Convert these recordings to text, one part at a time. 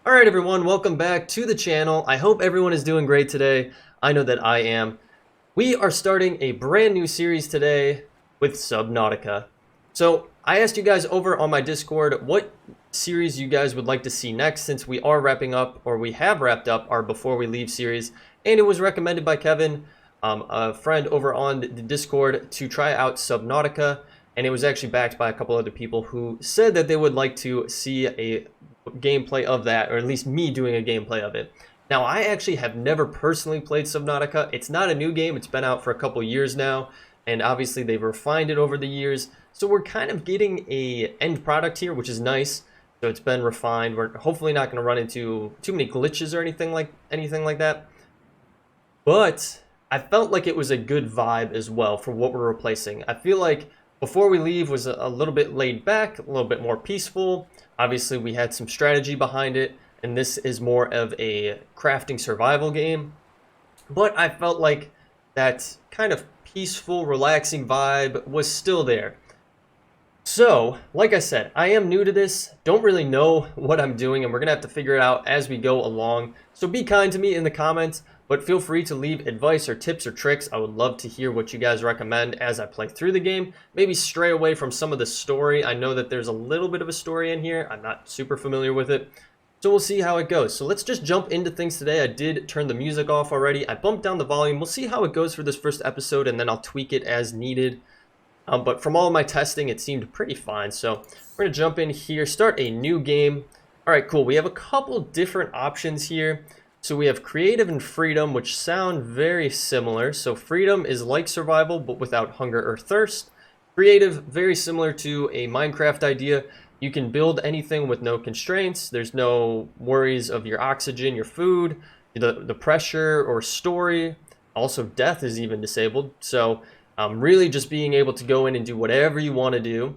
Alright everyone, welcome back to the channel. I hope everyone is doing great today. I know that I am. We are starting a brand new series today with Subnautica. So I asked you guys over on my Discord what series you guys would like to see next, since we are wrapping up, or we have wrapped up, our Before We Leave series. And it was recommended by Kevin, a friend over on the Discord, to try out Subnautica. And it was actually backed by a couple other people who said that they would like to see a gameplay of that, or at least me doing a gameplay of it. Now, I actually have never personally played Subnautica. It's not a new game. It's been out for a couple years now, and obviously they've refined it over the years. So we're kind of getting a end product here, which is nice. So it's been refined. We're hopefully not going to run into too many glitches or anything like that. But I felt like it was a good vibe as well for what we're replacing. I feel like Before We Leave was a little bit laid back, a little bit more peaceful. Obviously, we had some strategy behind it, and this is more of a crafting survival game. But I felt like that kind of peaceful, relaxing vibe was still there. So, like I said, I am new to this, don't really know what I'm doing, and we're going to have to figure it out as we go along. So be kind to me in the comments, but feel free to leave advice or tips or tricks. I would love to hear what you guys recommend as I play through the game. Maybe stray away from some of the story. I know that there's a little bit of a story in here. I'm not super familiar with it. So we'll see how it goes. So let's just jump into things today. I did turn the music off already. I bumped down the volume. We'll see how it goes for this first episode, and then I'll tweak it as needed. But from all of my testing, it seemed pretty fine. So we're going to jump in here, start a new game. All right, cool. We have a couple different options here. So we have creative and freedom, which sound very similar. So freedom is like survival, but without hunger or thirst. Creative, very similar to a Minecraft idea. You can build anything with no constraints. There's no worries of your oxygen, your food, the pressure or story. Also, death is even disabled. So really just being able to go in and do whatever you want to do.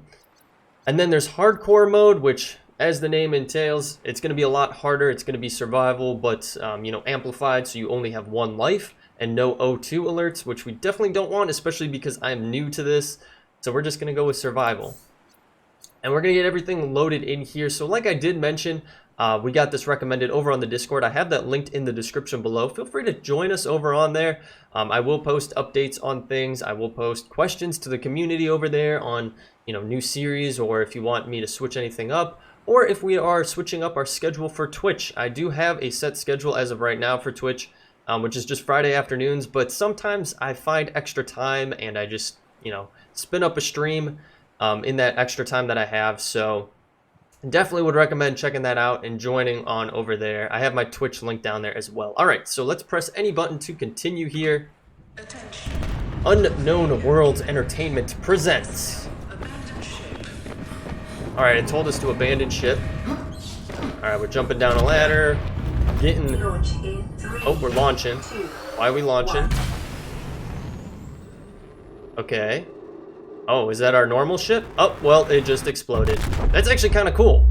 And then there's hardcore mode, which, as the name entails, it's going to be a lot harder. It's going to be survival, but amplified, so you only have one life and no O2 alerts, which we definitely don't want, especially because I'm new to this. So we're just going to go with survival. And we're going to get everything loaded in here. So like I did mention, we got this recommended over on the Discord. I have that linked in the description below. Feel free to join us over on there. I will post updates on things. I will post questions to the community over there on new series, or if you want me to switch anything up, or if we are switching up our schedule for Twitch. I do have a set schedule as of right now for Twitch, which is just Friday afternoons, but sometimes I find extra time and I just spin up a stream in that extra time that I have. So definitely would recommend checking that out and joining on over there. I have my Twitch link down there as well. All right, so let's press any button to continue here. Attention. Unknown Worlds Entertainment presents. All right, it told us to abandon ship. All right, we're jumping down a ladder, getting. Oh, we're launching. Why are we launching? Okay. Oh, is that our normal ship? Oh, well, it just exploded. That's actually kind of cool.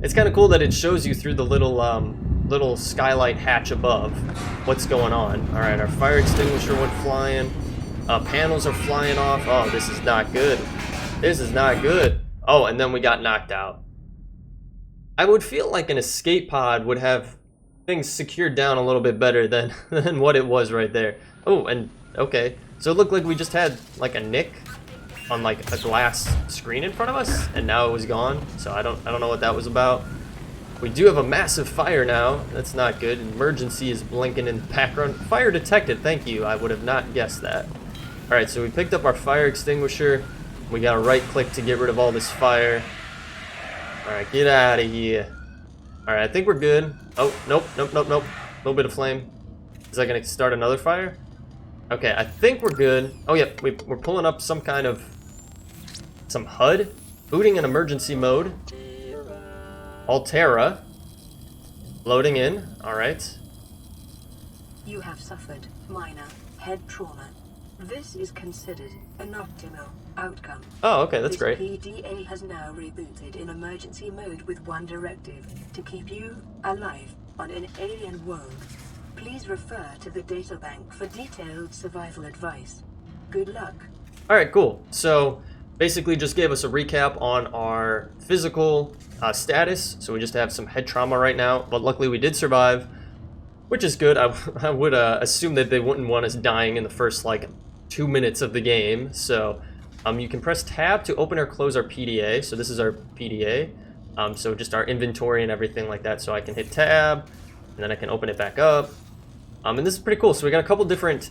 It's kind of cool that it shows you through the little skylight hatch above what's going on. All right, our fire extinguisher went flying. Panels are flying off. Oh, this is not good. This is not good. Oh, and then we got knocked out. I would feel like an escape pod would have things secured down a little bit better than what it was right there. Oh, and okay. So it looked like we just had like a nick on like a glass screen in front of us, and now it was gone. So I don't know what that was about. We do have a massive fire now. That's not good. Emergency is blinking in the background. Fire detected. Thank you. I would have not guessed that. All right, so we picked up our fire extinguisher. We got to right click to get rid of all this fire. All right, get out of here. All right, I think we're good. Oh, nope. A little bit of flame. Is that gonna start another fire? Okay, I think we're good. Oh yeah, we're pulling up some kind of HUD, booting in emergency mode. Altera, loading in. All right. You have suffered minor head trauma. This is considered an optimal outcome. Oh, okay, that's This great. PDA has now rebooted in emergency mode with one directive: to keep you alive on an alien world. Please refer to the databank for detailed survival advice. Good luck. All right, cool. So basically just gave us a recap on our physical status. So we just have some head trauma right now, but luckily we did survive, which is good. I would assume that they wouldn't want us dying in the first like 2 minutes of the game. So you can press tab to open or close our PDA. So this is our PDA. So just our inventory and everything like that. So I can hit tab and then I can open it back up. And this is pretty cool. So we got a couple different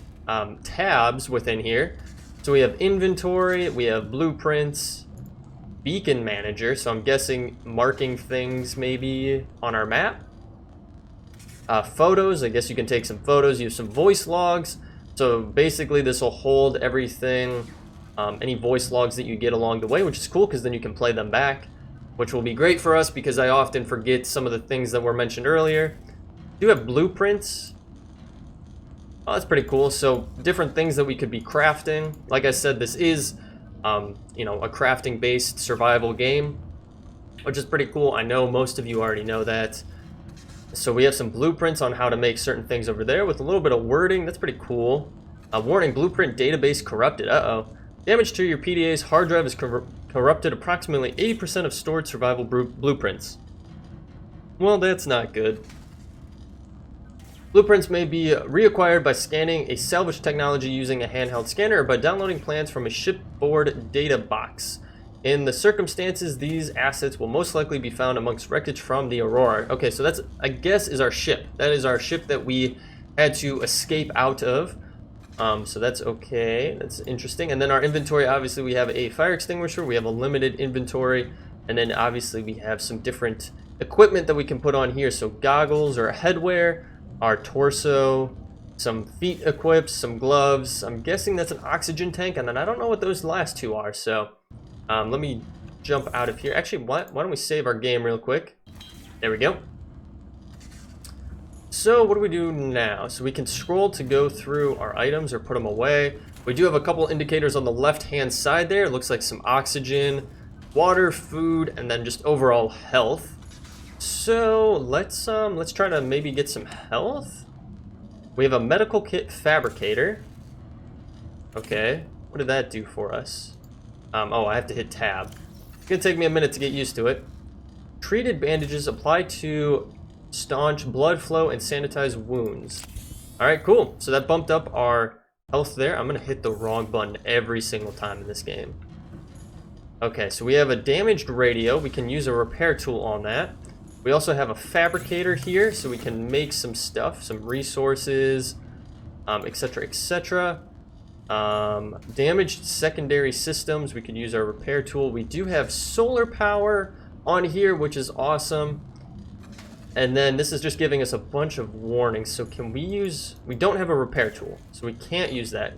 tabs within here. So we have inventory, we have blueprints, beacon manager. So I'm guessing marking things maybe on our map. Photos, I guess you can take some photos, use some voice logs. So basically this will hold everything, any voice logs that you get along the way, which is cool because then you can play them back, which will be great for us because I often forget some of the things that were mentioned earlier. Do have blueprints. Oh, that's pretty cool. So different things that we could be crafting. Like I said, this is, you know, a crafting-based survival game, which is pretty cool. I know most of you already know that. So we have some blueprints on how to make certain things over there with a little bit of wording. That's pretty cool. Warning, blueprint database corrupted. Uh-oh. Damage to your PDA's hard drive is corrupted approximately 80% of stored survival blueprints. Well, that's not good. Blueprints may be reacquired by scanning a salvage technology using a handheld scanner or by downloading plans from a shipboard data box. In the circumstances, these assets will most likely be found amongst wreckage from the Aurora. Okay, so that's, I guess, is our ship. That is our ship that we had to escape out of. So that's okay. That's interesting. And then our inventory, obviously, we have a fire extinguisher. We have a limited inventory. And then, obviously, we have some different equipment that we can put on here. So goggles or headwear, our torso, some feet equipped, some gloves. I'm guessing that's an oxygen tank. And then I don't know what those last two are. So let me jump out of here. Actually, why don't we save our game real quick? There we go. So what do we do now? So we can scroll to go through our items or put them away. We do have a couple indicators on the left-hand side there. It looks like some oxygen, water, food, and then just overall health. So let's try to maybe get some health. We have a medical kit fabricator. Okay, what did that do for us? Oh, I have to hit tab. It's gonna take me a minute to get used to it. Treated bandages apply to staunch blood flow and sanitize wounds. All right, cool. So that bumped up our health there. I'm gonna hit the wrong button every single time in this game. Okay, so we have a damaged radio. We can use a repair tool on that. We also have a fabricator here, so we can make some stuff, some resources, etc., etc. Damaged secondary systems, we could use our repair tool. We do have solar power on here, which is awesome. And then this is just giving us a bunch of warnings. So can we use, we don't have a repair tool, so we can't use that.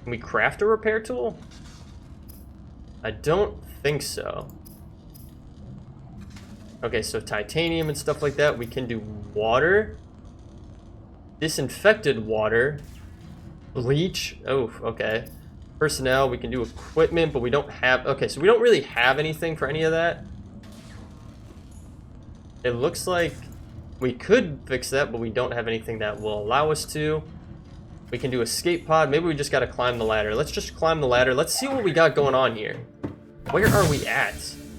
Can we craft a repair tool? I don't think so. Okay, so titanium and stuff like that. We can do water, disinfected water, bleach. Oh, okay. Personnel, we can do equipment, but we don't have, okay, so we don't really have anything for any of that. It looks like we could fix that, but we don't have anything that will allow us to. We can do escape pod. Maybe we just got to climb the ladder. Let's just climb the ladder. Let's see what we got going on here. Where are we at?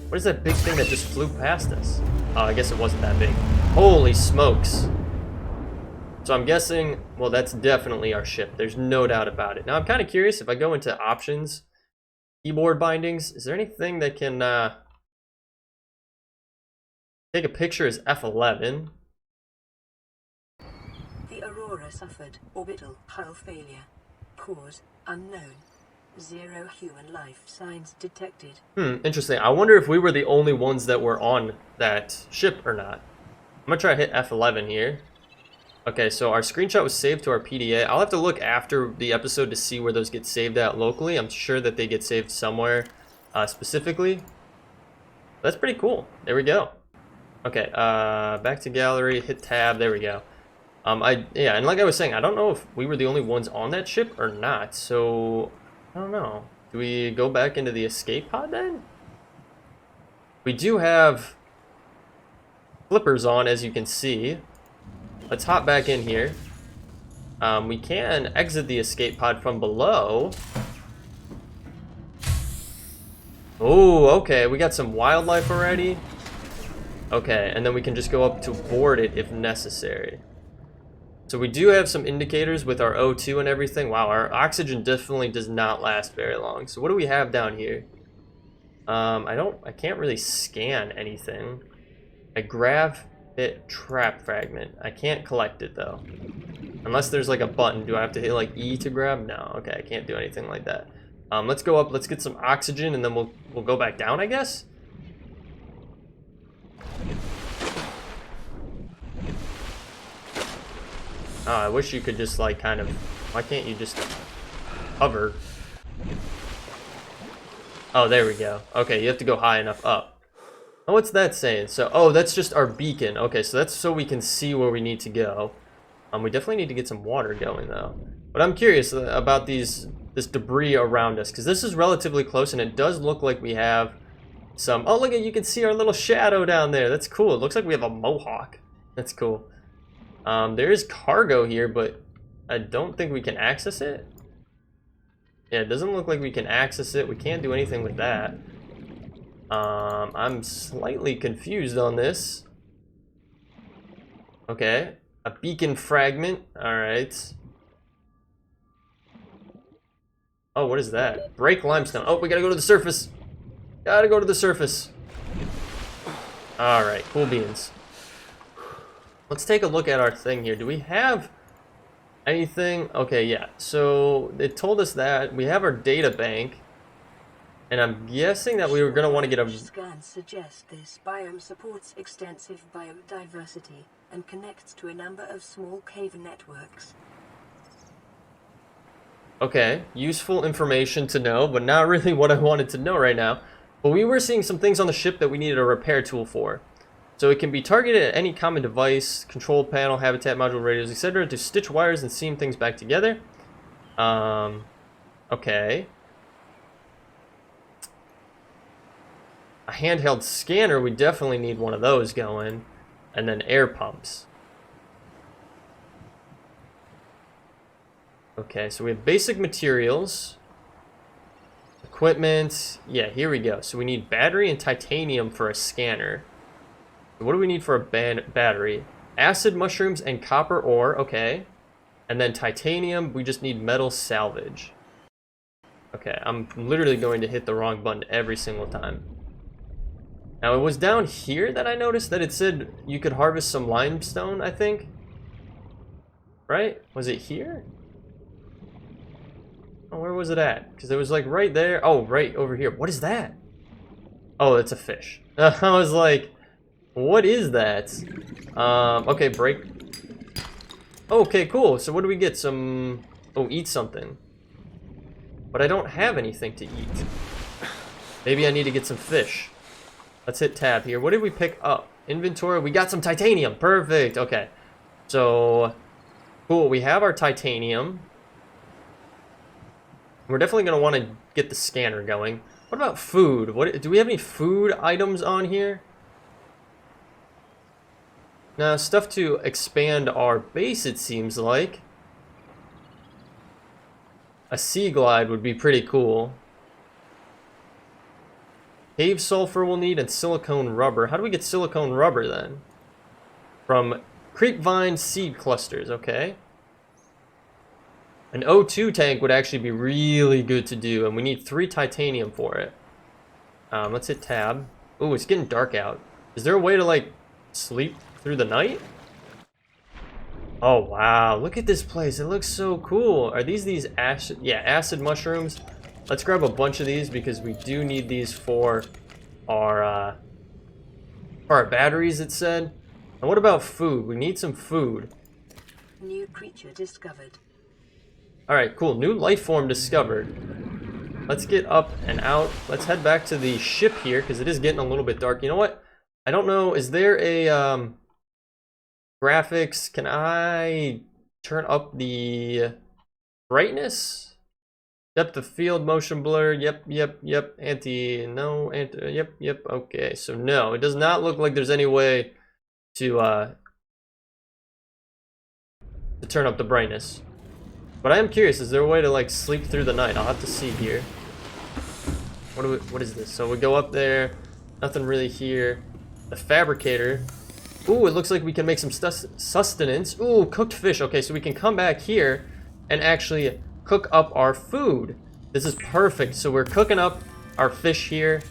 What is that big thing that just flew past us? Oh, I guess it wasn't that big. Holy smokes. So I'm guessing, well, that's definitely our ship. There's no doubt about it. Now, I'm kind of curious if I go into options, keyboard bindings, is there anything that can take a picture as F11? The Aurora suffered orbital hull failure. Cause unknown. 0 human life signs detected. Interesting. I wonder if we were the only ones that were on that ship or not. I'm gonna try to hit F11 here. Okay, so our screenshot was saved to our PDA. I'll have to look after the episode to see where those get saved at locally. I'm sure that they get saved somewhere specifically. That's pretty cool. There we go. Okay, back to gallery, hit tab, there we go. Yeah, and like I was saying, I don't know if we were the only ones on that ship or not, so I don't know. Do we go back into the escape pod then? We do have flippers on, as you can see. Let's hop back in here. We can exit the escape pod from below. Oh, okay. We got some wildlife already. Okay, and then we can just go up to board it if necessary. So we do have some indicators with our O2 and everything. Wow, our oxygen definitely does not last very long. So what do we have down here? I can't really scan anything. A graphite trap fragment. I can't collect it though. Unless there's like a button. Do I have to hit like E to grab? No, okay, I can't do anything like that. Let's go up, let's get some oxygen, and then we'll go back down, I guess? Oh, I wish you could just like kind of, why can't you just hover? Oh, there we go. Okay, you have to go high enough up. Oh, what's that saying? So, oh, that's just our beacon. Okay, so that's so we can see where we need to go. We definitely need to get some water going though. But I'm curious about this debris around us, because this is relatively close, and it does look like we have some. Oh, look at, you can see our little shadow down there. That's cool. It looks like we have a mohawk. That's cool. There is cargo here, but I don't think we can access it. Yeah, it doesn't look like we can access it. We can't do anything with that. I'm slightly confused on this. Okay, a beacon fragment. All right. Oh, what is that? Break limestone. Oh, we gotta go to the surface. Gotta go to the surface. All right, cool beans. Let's take a look at our thing here. Do we have anything? Okay, yeah. So it told us that we have our data bank, and I'm guessing that we were gonna want to get a. Scans suggest this biome supports extensive biodiversity and connects to a number of small cave networks. Okay, useful information to know, but not really what I wanted to know right now. But we were seeing some things on the ship that we needed a repair tool for. So it can be targeted at any common device, control panel, habitat module, radios, etc. to stitch wires and seam things back together. Okay. A handheld scanner, we definitely need one of those going. And then air pumps. Okay, so we have basic materials. Equipment. Yeah, here we go. So we need battery and titanium for a scanner. What do we need for a battery? Acid mushrooms and copper ore. Okay. And then titanium, we just need metal salvage. Okay, I'm literally going to hit the wrong button every single time. Now, it was down here that I noticed that it said you could harvest some limestone, I think. Right? Was it here? Oh, where was it at? Because it was like right there. Oh, right over here. What is that? Oh, it's a fish. I was like, what is that? Okay, break. Okay, cool. So what do we get? Some... Oh, eat something. But I don't have anything to eat. Maybe I need to get some fish. Let's hit tab here. What did we pick up? Inventory. We got some titanium. Perfect. Okay. So, cool. We have our titanium. We're definitely going to want to get the scanner going. What about food? What do we have any food items on here? Now, stuff to expand our base, it seems like. A sea glide would be pretty cool. Cave sulfur we'll need, and silicone rubber. How do we get silicone rubber then? From creepvine seed clusters, okay. An O2 tank would actually be really good to do, and we need 3 titanium for it. Let's hit tab. Ooh, it's getting dark out. Is there a way to, like, sleep through the night? Oh, wow. Look at this place. It looks so cool. Are these acid? Yeah, acid mushrooms. Let's grab a bunch of these because we do need these for our batteries, it said. And what about food? We need some food. New creature discovered. Alright, cool. New life form discovered. Let's get up and out. Let's head back to the ship here because it is getting a little bit dark. You know what? I don't know. Is there a graphics? Can I turn up the brightness? Depth of field, motion blur, yep, yep. Okay, so no, it does not look like there's any way to turn up the brightness. But I am curious, is there a way to like sleep through the night? I'll have to see here. What is this? So we go up there. Nothing really here. The fabricator. Ooh, it looks like we can make some sustenance. Ooh, cooked fish. Okay, so we can come back here and actually cook up our food. This is perfect. So we're cooking up our fish here.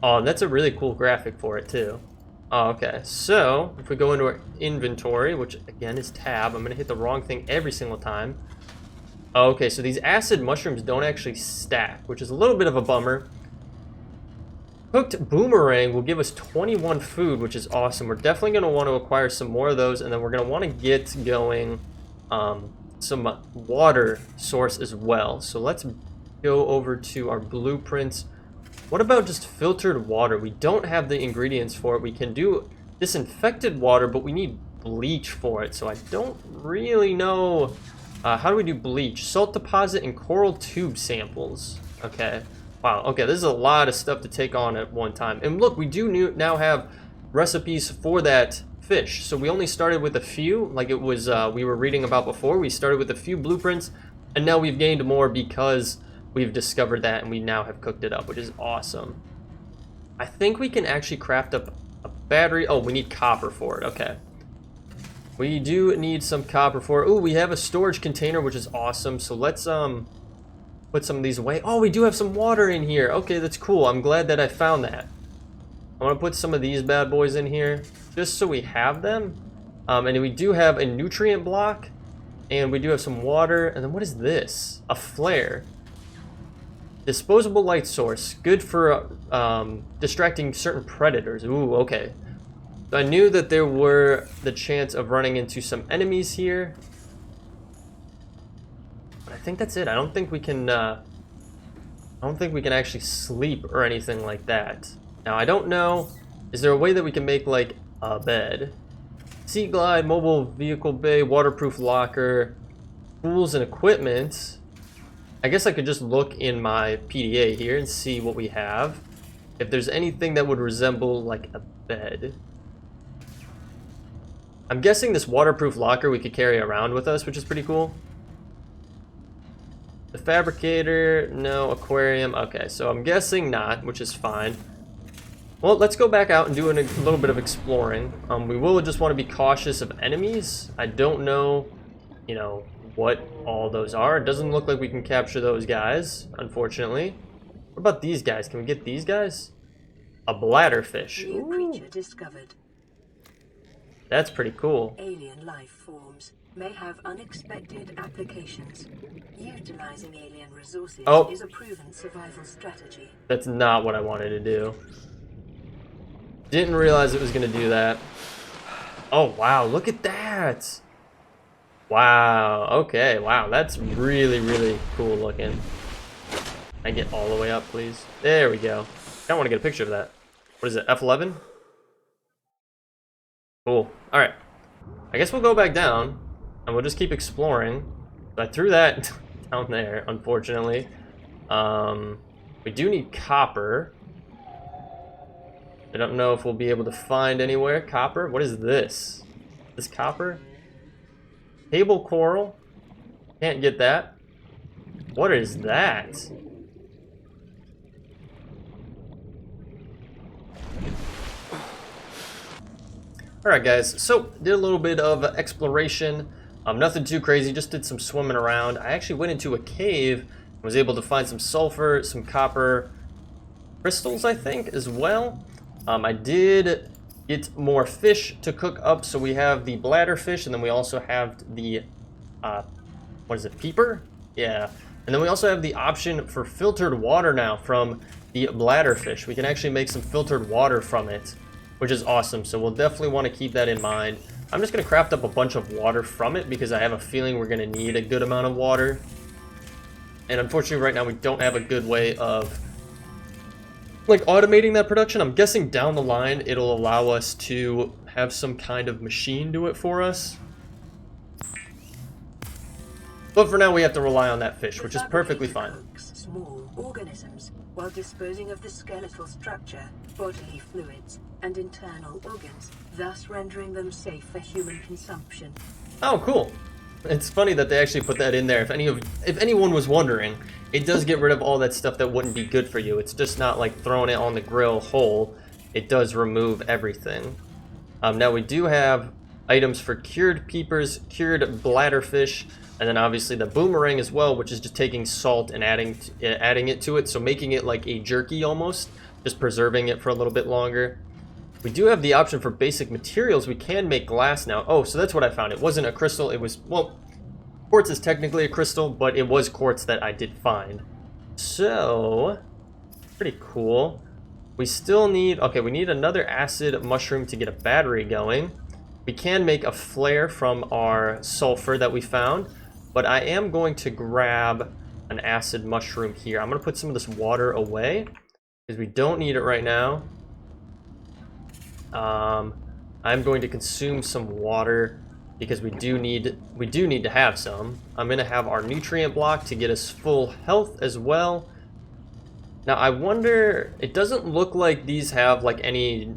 Oh, that's a really cool graphic for it too. Oh, okay, so if we go into our inventory, which again is tab, I'm gonna hit the wrong thing every single time. Oh, okay, so these acid mushrooms don't actually stack, which is a little bit of a bummer. Cooked boomerang will give us 21 food, which is awesome. We're definitely going to want to acquire some more of those, and then we're going to want to get going some water source as well. So let's go over to our blueprints. What about just filtered water? We don't have the ingredients for it. We can do disinfected water, but we need bleach for it. So I don't really know. How do we do bleach? Salt deposit and coral tube samples. Okay. Wow, okay, this is a lot of stuff to take on at one time. And look, we do now have recipes for that fish. So we only started with a few, like it was we were reading about before. We started with a few blueprints, and now we've gained more because we've discovered that, and we now have cooked it up, which is awesome. I think we can actually craft up a battery. Oh, we need copper for it, okay. We do need some copper for it. Ooh, we have a storage container, which is awesome. So let's put some of these away. Oh, we do have some water in here. Okay, that's cool. I'm glad that I found that. I want to put some of these bad boys in here just so we have them. And we do have a nutrient block, and we do have some water. And then what is this? A flare. Disposable light source. Good for distracting certain predators. Ooh, okay. So I knew that there were the chance of running into some enemies here. I think that's it. I don't think we can actually sleep or anything like that. Now, I don't know. Is there a way that we can make like a bed? Sea glide, mobile vehicle bay, waterproof locker, tools and equipment. I guess I could just look in my PDA here and see what we have. If there's anything that would resemble like a bed. I'm guessing this waterproof locker we could carry around with us, which is pretty cool. The fabricator, no. Aquarium, okay, so I'm guessing not, which is fine. Well, let's go back out and do a little bit of exploring. We will just want to be cautious of enemies. I don't know, you know, what all those are. It doesn't look like we can capture those guys, unfortunately. What about these guys? Can we get these guys? A bladderfish. New creature discovered. That's pretty cool. Alien life forms may have unexpected applications. Utilizing alien resources is a proven survival strategy. That's not what I wanted to do. Didn't realize it was going to do that. Oh, wow. Look at that. Wow. Okay. Wow. That's really, really cool looking. Can I get all the way up, please? There we go. I want to get a picture of that. What is it? F11? Cool. All right. I guess we'll go back down and we'll just keep exploring. I threw that down there, unfortunately. We do need copper. I don't know if we'll be able to find anywhere. Copper? What is this? This copper? Table coral? Can't get that. What is that? Alright guys, so did a little bit of exploration. Nothing too crazy, just did some swimming around. I actually went into a cave and was able to find some sulfur, some copper crystals, I think, as well. I did get more fish to cook up, so we have the bladderfish, and then we also have the, what is it, peeper? Yeah. And then we also have the option for filtered water now from the bladderfish. We can actually make some filtered water from it, which is awesome, so we'll definitely want to keep that in mind. I'm just going to craft up a bunch of water from it because I have a feeling we're going to need a good amount of water. And unfortunately right now we don't have a good way of like automating that production. I'm guessing down the line it'll allow us to have some kind of machine do it for us. But for now we have to rely on that fish, which is perfectly fine. Small organisms while disposing of the skeletal structure, bodily fluids, and internal organs, thus rendering them safe for human consumption. Oh, cool. It's funny that they actually put that in there. If anyone was wondering, it does get rid of all that stuff that wouldn't be good for you. It's just not like throwing it on the grill whole. It does remove everything. Now we do have items for cured peepers, cured bladderfish, and then obviously the boomerang as well, which is just taking salt and adding it to it, so making it like a jerky almost, just preserving it for a little bit longer. We do have the option for basic materials. We can make glass now. Oh, so that's what I found. It wasn't a crystal. It was, well, quartz is technically a crystal, but it was quartz that I did find. So, pretty cool. We still need, okay, we need another acid mushroom to get a battery going. We can make a flare from our sulfur that we found, but I am going to grab an acid mushroom here. I'm going to put some of this water away because we don't need it right now. I'm going to consume some water because we do need to have some. I'm going to have our nutrient block to get us full health as well. Now I wonder, it doesn't look like these have like any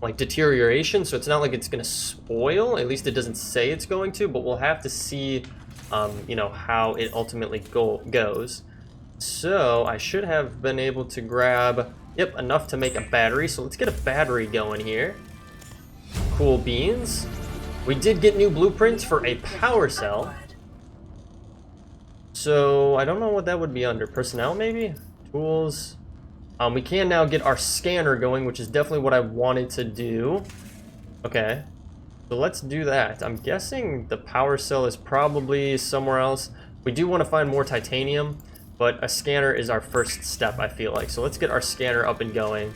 like deterioration, so it's not like it's going to spoil. At least it doesn't say it's going to, but we'll have to see you know, how it ultimately goes. So I should have been able to grab, yep, enough to make a battery. So let's get a battery going here. Cool beans. We did get new blueprints for a power cell. So I don't know what that would be under. Personnel maybe? Tools. We can now get our scanner going, which is definitely what I wanted to do. Okay. So let's do that. I'm guessing the power cell is probably somewhere else. We do want to find more titanium, but a scanner is our first step, I feel like. So let's get our scanner up and going.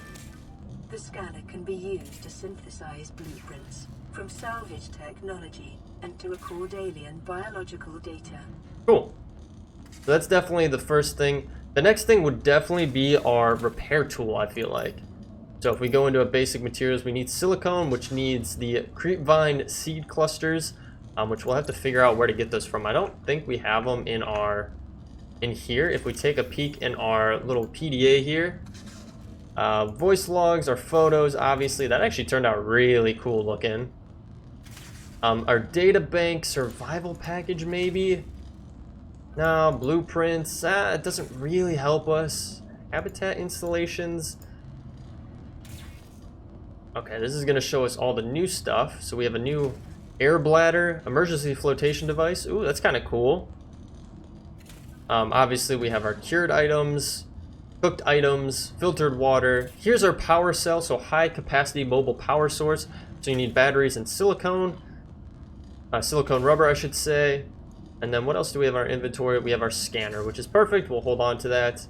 The scanner can be used to synthesize blueprints from salvage technology and to record alien biological data. Cool. So that's definitely the first thing. The next thing would definitely be our repair tool, I feel like. So if we go into a basic materials, we need silicone, which needs the creepvine seed clusters, which we'll have to figure out where to get those from. I don't think we have them in here. If we take a peek in our little PDA here, voice logs, our photos, obviously, that actually turned out really cool looking. Our data bank survival package, maybe. No, blueprints, it doesn't really help us. Habitat installations. Okay, this is going to show us all the new stuff. So we have a new air bladder, emergency flotation device. Ooh, that's kind of cool. Obviously, we have our cured items, cooked items, filtered water. Here's our power cell, so high capacity mobile power source. So you need batteries and silicone. Silicone rubber, I should say. And then what else do we have in our inventory? We have our scanner, which is perfect. We'll hold on to that.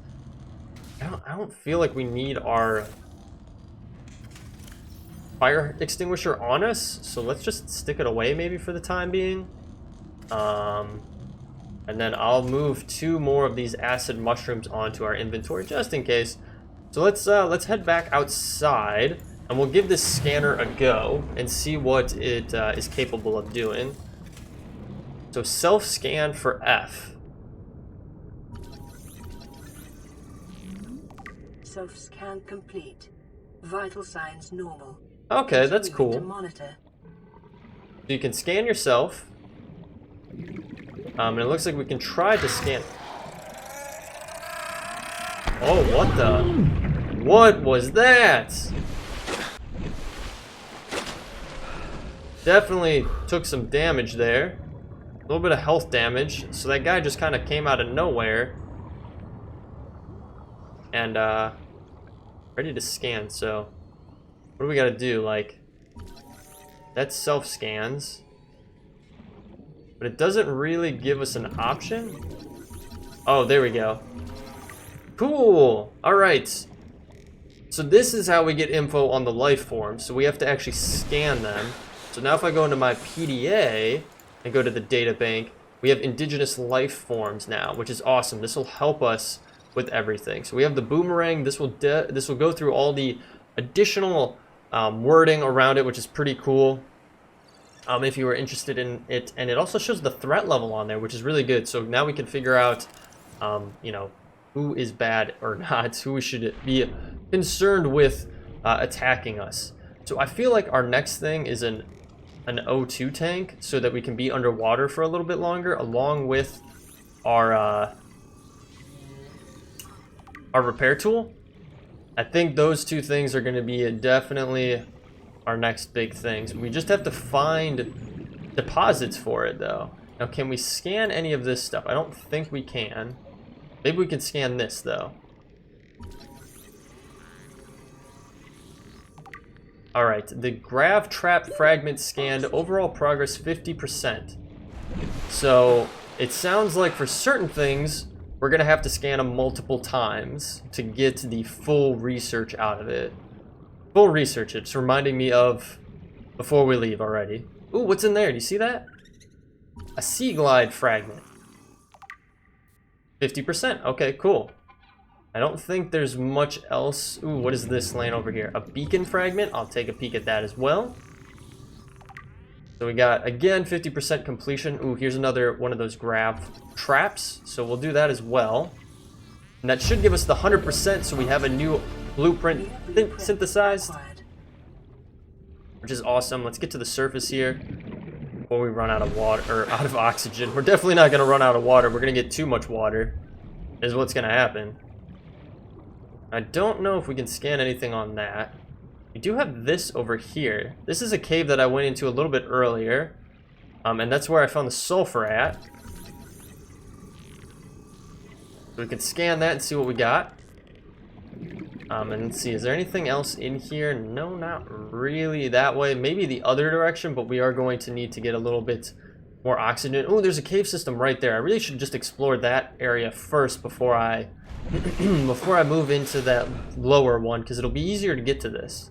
I don't feel like we need our fire extinguisher on us, so let's just stick it away maybe for the time being. And then I'll move 2 more of these acid mushrooms onto our inventory just in case. So let's head back outside and we'll give this scanner a go and see what it is capable of doing. So self-scan for F. Self-scan complete. Vital signs normal. Okay, that's Continue cool. to monitor. So you can scan yourself. And it looks like we can try to scan. Oh, what the? What was that? Definitely took some damage there. A little bit of health damage. So that guy just kind of came out of nowhere. And, ready to scan, so. What do we gotta do? Like, that self-scans. But it doesn't really give us an option. Oh, there we go. Cool! Alright. So this is how we get info on the life forms. So we have to actually scan them. So now if I go into my PDA and go to the data bank, we have indigenous life forms now, which is awesome. This will help us with everything. So we have the boomerang. This will go through all the additional wording around it, which is pretty cool. If you were interested in it, and it also shows the threat level on there, which is really good. So now we can figure out, you know, who is bad or not, who we should be concerned with attacking us. So I feel like our next thing is an an O2 tank so that we can be underwater for a little bit longer, along with our repair tool. I think those two things are going to be definitely our next big things. We just have to find deposits for it, though. Now, can we scan any of this stuff? I don't think we can. Maybe we can scan this, though. Alright, the grav trap fragment scanned, overall progress 50%. So, it sounds like for certain things, we're going to have to scan them multiple times to get the full research out of it. Full research, it's reminding me of before we leave already. Ooh, what's in there? Do you see that? A sea glide fragment. 50%, okay, cool. I don't think there's much else. Ooh, what is this laying over here? A beacon fragment. I'll take a peek at that as well. So we got, again, 50% completion. Ooh, here's another one of those grav traps. So we'll do that as well. And that should give us the 100%, so we have a new blueprint synthesized. Which is awesome. Let's get to the surface here before we run out of water, or out of oxygen. We're definitely not going to run out of water. We're going to get too much water, is what's going to happen. I don't know if we can scan anything on that. We do have this over here. This is a cave that I went into a little bit earlier. And that's where I found the sulfur at. So we can scan that and see what we got. And let's see, is there anything else in here? No, not really that way. Maybe the other direction, but we are going to need to get a little bit more oxygen. Oh, there's a cave system right there. I really should just explore that area first before I before I move into that lower one, because it'll be easier to get to this.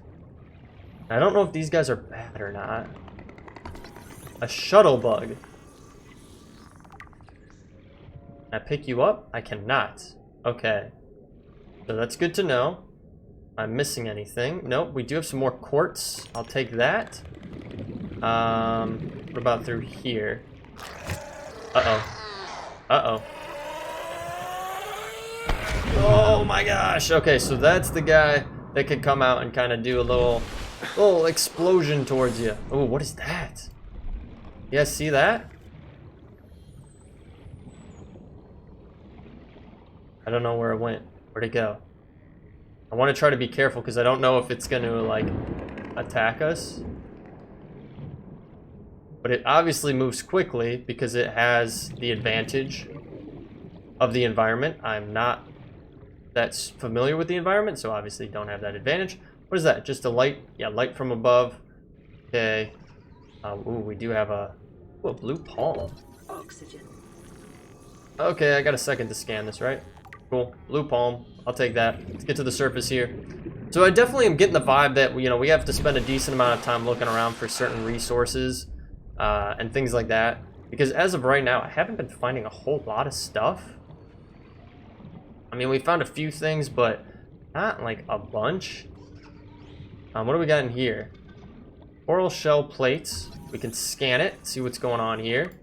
I don't know if these guys are bad or not. A shuttle bug. Can I pick you up? I cannot. Okay. So that's good to know. Am I missing anything? Nope, we do have some more quartz. I'll take that. What about through here? Uh-oh. Uh-oh. Oh my gosh! Okay, so that's the guy that could come out and kind of do a little explosion towards you. Oh, what is that? You guys see that? I don't know where it went. Where'd it go? I want to try to be careful because I don't know if it's going to, like, attack us. But it obviously moves quickly because it has the advantage of the environment. I'm not that familiar with the environment, so obviously don't have that advantage. What is that? Just a light? Yeah, light from above. Okay. Ooh, we do have a blue palm. Oxygen. Okay, I got a second to scan this, right? Cool. Blue palm. I'll take that. Let's get to the surface here. So I definitely am getting the vibe that, you know, we have to spend a decent amount of time looking around for certain resources and things like that. Because as of right now, I haven't been finding a whole lot of stuff. I mean, we found a few things, but not like a bunch. What do we got in here? Coral shell plates. We can scan it, see what's going on here.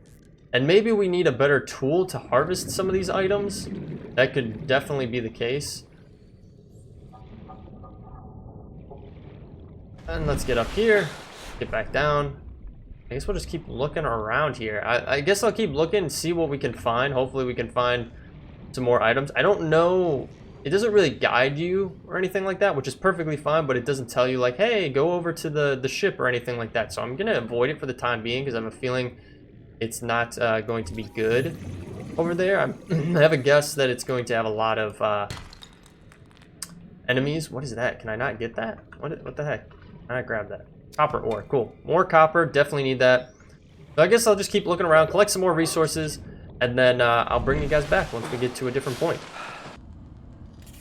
And maybe we need a better tool to harvest some of these items. That could definitely be the case. And let's get up here, get back down. I guess we'll just keep looking around here. I guess I'll keep looking and see what we can find. Hopefully we can find some more items. I don't know. It doesn't really guide you or anything like that, which is perfectly fine, but it doesn't tell you like, hey, go over to the ship or anything like that. So I'm going to avoid it for the time being because I have a feeling it's not going to be good over there. I have a guess that it's going to have a lot of enemies. What is that? Can I not get that? What the heck? Can I grab that? Copper ore. Cool. More copper. Definitely need that. So I guess I'll just keep looking around, collect some more resources, and then I'll bring you guys back once we get to a different point.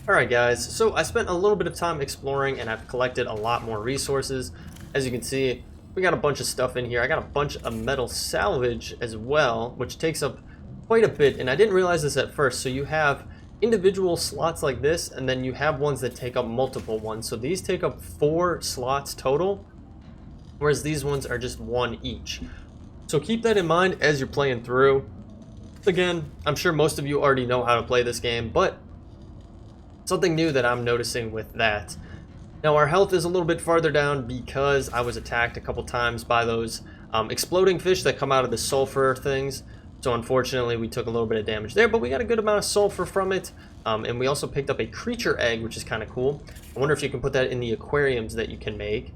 Alright guys, so I spent a little bit of time exploring and I've collected a lot more resources. As you can see, we got a bunch of stuff in here. I got a bunch of metal salvage as well, which takes up quite a bit, and I didn't realize this at first. So you have individual slots like this, and then you have ones that take up multiple ones. So these take up 4 slots total, whereas these ones are just 1 each. So keep that in mind as you're playing through. Again, I'm sure most of you already know how to play this game, but something new that I'm noticing with that. Now our health is a little bit farther down because I was attacked a couple times by those exploding fish that come out of the sulfur things. So unfortunately, we took a little bit of damage there, but we got a good amount of sulfur from it. And we also picked up a creature egg, which is kind of cool. I wonder if you can put that in the aquariums that you can make.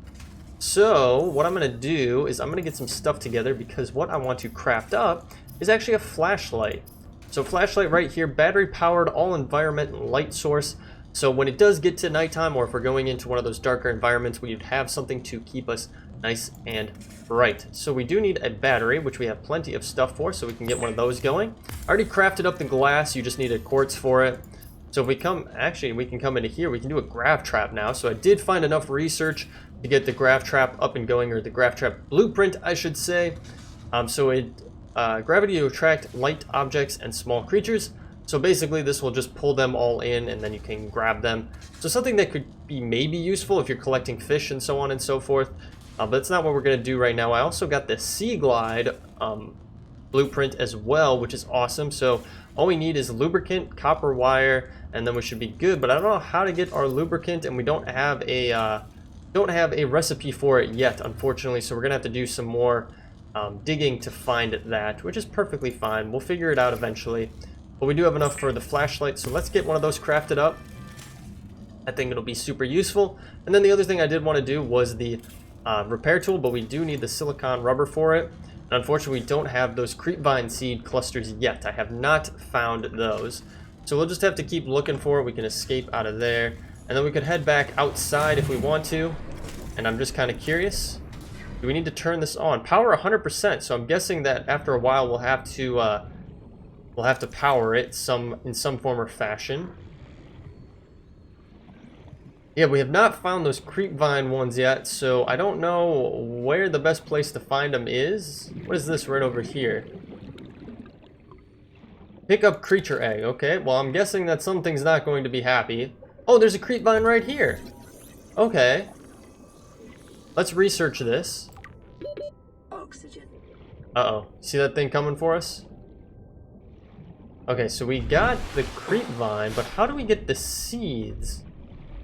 So what I'm going to do is I'm going to get some stuff together, because what I want to craft up is actually a flashlight. So flashlight right here, battery powered, all environment light source. So when it does get to nighttime, or if we're going into one of those darker environments, we would have something to keep us nice and bright. So we do need a battery, which we have plenty of stuff for, so we can get one of those going. I already crafted up the glass, you just need a quartz for it. So if we come, actually we can come into here, we can do a grav trap now. So I did find enough research to get the grav trap up and going, or the grav trap blueprint, I should say. So it gravity to attract light objects and small creatures. So basically this will just pull them all in, and then you can grab them. So something that could be maybe useful if you're collecting fish and so on and so forth. But that's not what we're going to do right now. I also got the Sea Glide blueprint as well, which is awesome. So all we need is lubricant, copper wire, and then we should be good. But I don't know how to get our lubricant, and we don't have a recipe for it yet, unfortunately. So we're going to have to do some more digging to find that, which is perfectly fine. We'll figure it out eventually. But we do have enough for the flashlight, so let's get one of those crafted up. I think it'll be super useful. And then the other thing I did want to do was the repair tool, but we do need the silicon rubber for it. And unfortunately, we don't have those creepvine seed clusters yet. I have not found those. So we'll just have to keep looking for it. We can escape out of there. And then we could head back outside if we want to. And I'm just kind of curious. Do we need to turn this on? Power 100%. So I'm guessing that after a while we'll have to power it in some form or fashion. Yeah, we have not found those creepvine ones yet, so I don't know where the best place to find them is. What is this right over here? Pick up creature egg. Okay, well, I'm guessing that something's not going to be happy. Oh, there's a creepvine right here. Okay. Let's research this. Oxygen. Uh-oh. See that thing coming for us? Okay, so we got the creepvine, but how do we get the seeds?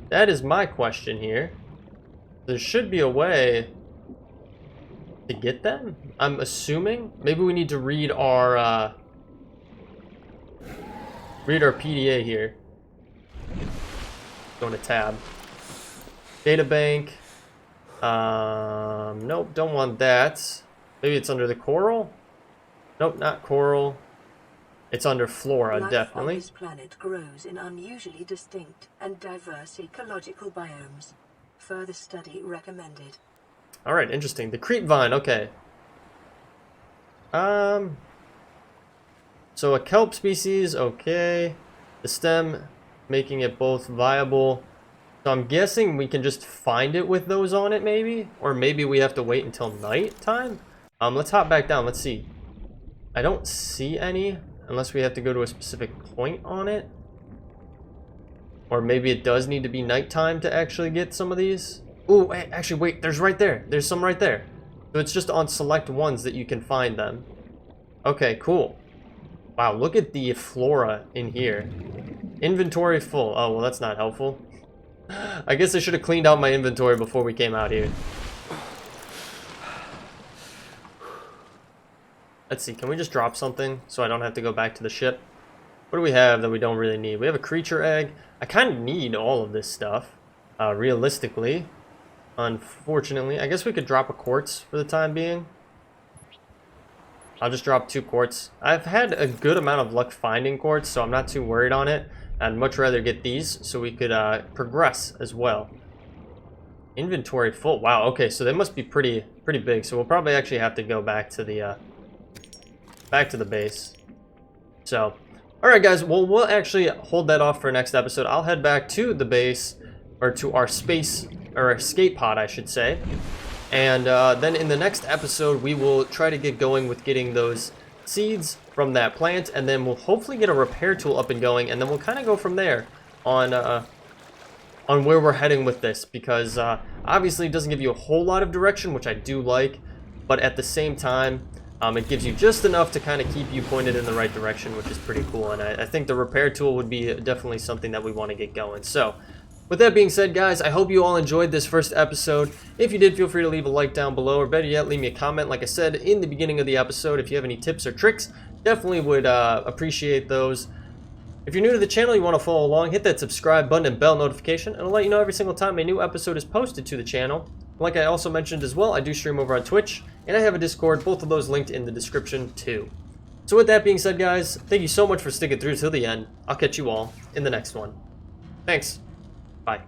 That is my question here. There should be a way to get them, I'm assuming. Maybe we need to read our PDA here. Go to tab. Databank. Nope, don't want that. Maybe it's under the coral? Nope, not coral. It's under flora, Life definitely. on this planet grows in unusually distinct and diverse ecological biomes. Further study recommended. All right, interesting. The creepvine, okay. So a kelp species, okay. The stem, making it both viable. So I'm guessing we can just find it with those on it, maybe? Or maybe we have to wait until night time? Let's hop back down. Let's see. I don't see any, unless we have to go to a specific point on it. Or maybe it does need to be nighttime to actually get some of these. Ooh, actually, wait, there's right there. There's some right there. So it's just on select ones that you can find them. Okay, cool. Wow, look at the flora in here. Inventory full. Oh, well, that's not helpful. I guess I should have cleaned out my inventory before we came out here. Let's see, can we just drop something so I don't have to go back to the ship? What do we have that we don't really need? We have a creature egg. I kind of need all of this stuff, realistically. Unfortunately, I guess we could drop a quartz for the time being. I'll just drop 2 quartz. I've had a good amount of luck finding quartz, so I'm not too worried on it. I'd much rather get these so we could progress as well. Inventory full. Wow, okay, so they must be pretty big. So we'll probably actually have to go back to the base. So, all right, guys. Well, we'll actually hold that off for next episode. I'll head back to the base, or to our space, or escape pod, I should say. And then in the next episode, we will try to get going with getting those seeds from that plant, and then we'll hopefully get a repair tool up and going, and then we'll kind of go from there on where we're heading with this, because obviously it doesn't give you a whole lot of direction, which I do like, but at the same time, it gives you just enough to kind of keep you pointed in the right direction, which is pretty cool, and I think the repair tool would be definitely something that we want to get going. So With that being said, guys, I hope you all enjoyed this first episode. If you did, feel free to leave a like down below, or better yet, leave me a comment like I said in the beginning of the episode. If you have any tips or tricks, definitely would appreciate those. If you're new to the channel, you want to follow along, hit that subscribe button and bell notification, and I'll let you know every single time a new episode is posted to the channel. Like I also mentioned as well, I do stream over on Twitch, and I have a Discord, both of those linked in the description too. So with that being said, guys, thank you so much for sticking through till the end. I'll catch you all in the next one. Thanks. Bye.